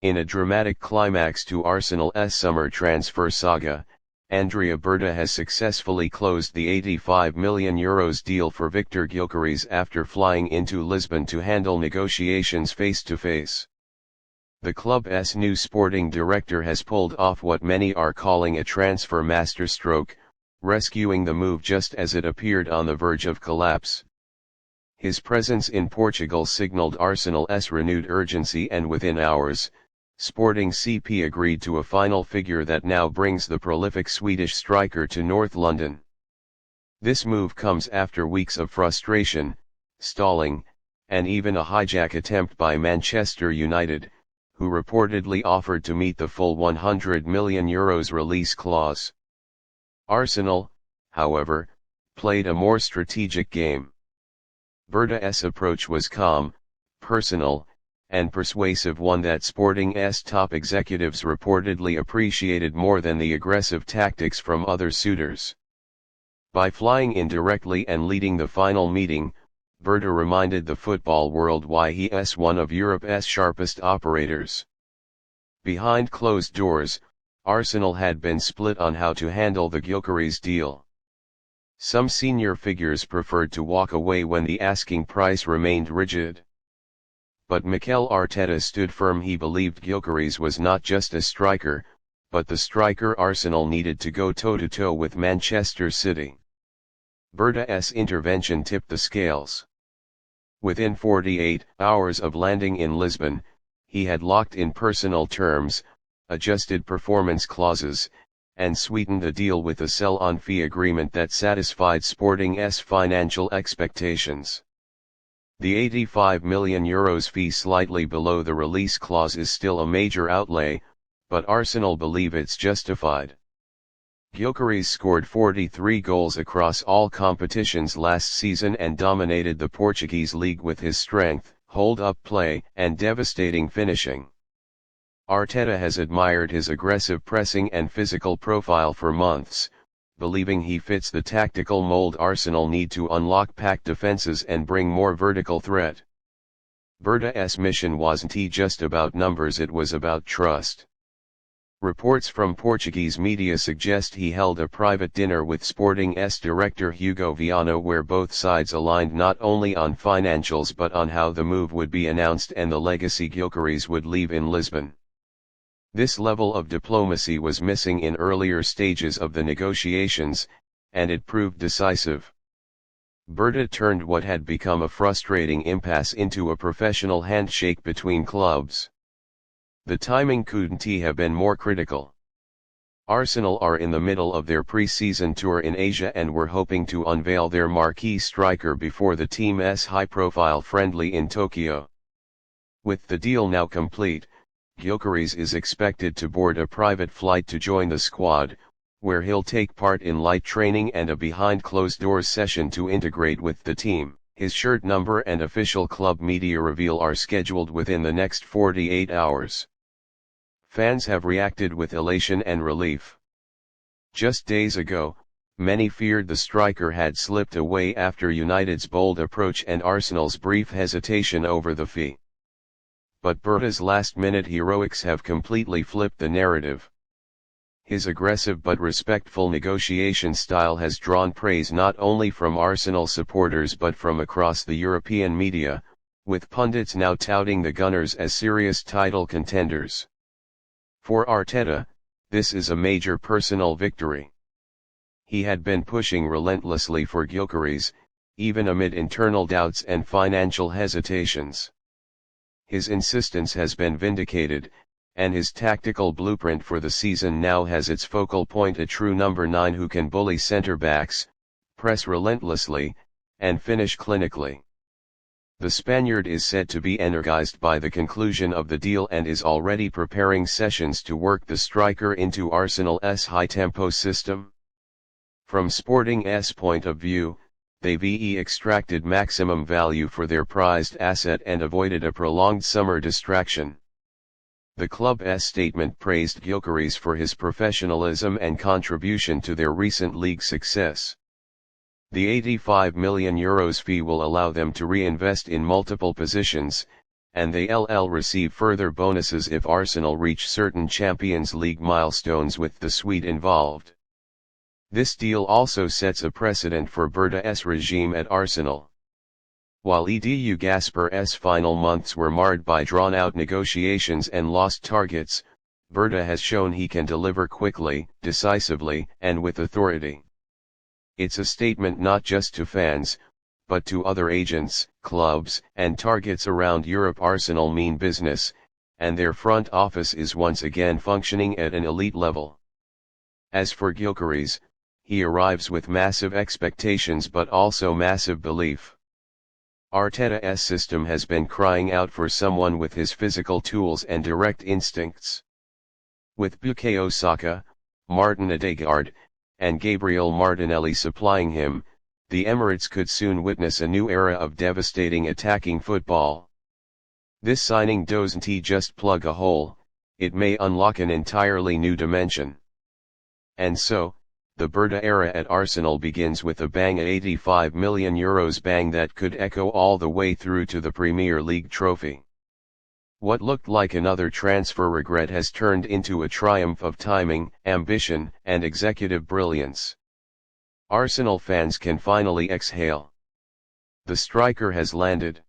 In a dramatic climax to Arsenal's summer transfer saga, Andrea Berta has successfully closed the €85 million deal for Viktor Gyökeres after flying into Lisbon to handle negotiations face-to-face. The club's new sporting director has pulled off what many are calling a transfer masterstroke, rescuing the move just as it appeared on the verge of collapse. His presence in Portugal signaled Arsenal's renewed urgency, and within hours, Sporting CP agreed to a final figure that now brings the prolific Swedish striker to North London. This move comes after weeks of frustration, stalling, and even a hijack attempt by Manchester United, who reportedly offered to meet the full €100 million release clause. Arsenal, however, played a more strategic game. Burda's approach was calm, personal, and persuasive, one that Sporting's top executives reportedly appreciated more than the aggressive tactics from other suitors. By flying in directly and leading the final meeting, Burda reminded the football world why he is one of Europe's sharpest operators. Behind closed doors, Arsenal had been split on how to handle the Gyökeres deal. Some senior figures preferred to walk away when the asking price remained rigid. But Mikel Arteta stood firm. He believed Gyökeres was not just a striker, but the striker Arsenal needed to go toe-to-toe with Manchester City. Burda's intervention tipped the scales. Within 48 hours of landing in Lisbon, he had locked in personal terms, adjusted performance clauses, and sweetened the deal with a sell-on fee agreement that satisfied Sporting's financial expectations. The €85 million fee, slightly below the release clause, is still a major outlay, but Arsenal believe it's justified. Gyökeres scored 43 goals across all competitions last season and dominated the Portuguese league with his strength, hold-up play, and devastating finishing. Arteta has admired his aggressive pressing and physical profile for months, believing he fits the tactical mold Arsenal need to unlock packed defenses and bring more vertical threat. Burda's mission wasn't just about numbers, it was about trust. Reports from Portuguese media suggest he held a private dinner with Sporting's director Hugo Viana, where both sides aligned not only on financials but on how the move would be announced and the legacy Gyökeres would leave in Lisbon. This level of diplomacy was missing in earlier stages of the negotiations, and it proved decisive. Burda turned what had become a frustrating impasse into a professional handshake between clubs. The timing couldn't have been more critical. Arsenal are in the middle of their pre-season tour in Asia and were hoping to unveil their marquee striker before the team's high-profile friendly in Tokyo. With the deal now complete, Gyökeres is expected to board a private flight to join the squad, where he'll take part in light training and a behind-closed-doors session to integrate with the team. His shirt number and official club media reveal are scheduled within the next 48 hours. Fans have reacted with elation and relief. Just days ago, many feared the striker had slipped away after United's bold approach and Arsenal's brief hesitation over the fee. But Burda's last-minute heroics have completely flipped the narrative. His aggressive but respectful negotiation style has drawn praise not only from Arsenal supporters but from across the European media, with pundits now touting the Gunners as serious title contenders. For Arteta, this is a major personal victory. He had been pushing relentlessly for Gyökeres, even amid internal doubts and financial hesitations. His insistence has been vindicated, and his tactical blueprint for the season now has its focal point: a true number 9 who can bully centre-backs, press relentlessly, and finish clinically. The Spaniard is said to be energized by the conclusion of the deal and is already preparing sessions to work the striker into Arsenal's high-tempo system. From Sporting's point of view, they've extracted maximum value for their prized asset and avoided a prolonged summer distraction. The club's statement praised Gyökeres for his professionalism and contribution to their recent league success. The €85 million fee will allow them to reinvest in multiple positions, and they'll receive further bonuses if Arsenal reach certain Champions League milestones with the Swede involved. This deal also sets a precedent for Burda's regime at Arsenal. While Edu Gasper's final months were marred by drawn-out negotiations and lost targets, Burda has shown he can deliver quickly, decisively, and with authority. It's a statement not just to fans, but to other agents, clubs, and targets around Europe. Arsenal mean business, and their front office is once again functioning at an elite level. As for Gyökeres, he arrives with massive expectations but also massive belief. Arteta's system has been crying out for someone with his physical tools and direct instincts. With Bukayo Saka, Martin Odegaard, and Gabriel Martinelli supplying him, the Emirates could soon witness a new era of devastating attacking football. This signing doesn't just plug a hole, it may unlock an entirely new dimension. And so, the Burda era at Arsenal begins with a bang, at €85 million bang that could echo all the way through to the Premier League trophy. What looked like another transfer regret has turned into a triumph of timing, ambition, and executive brilliance. Arsenal fans can finally exhale. The striker has landed.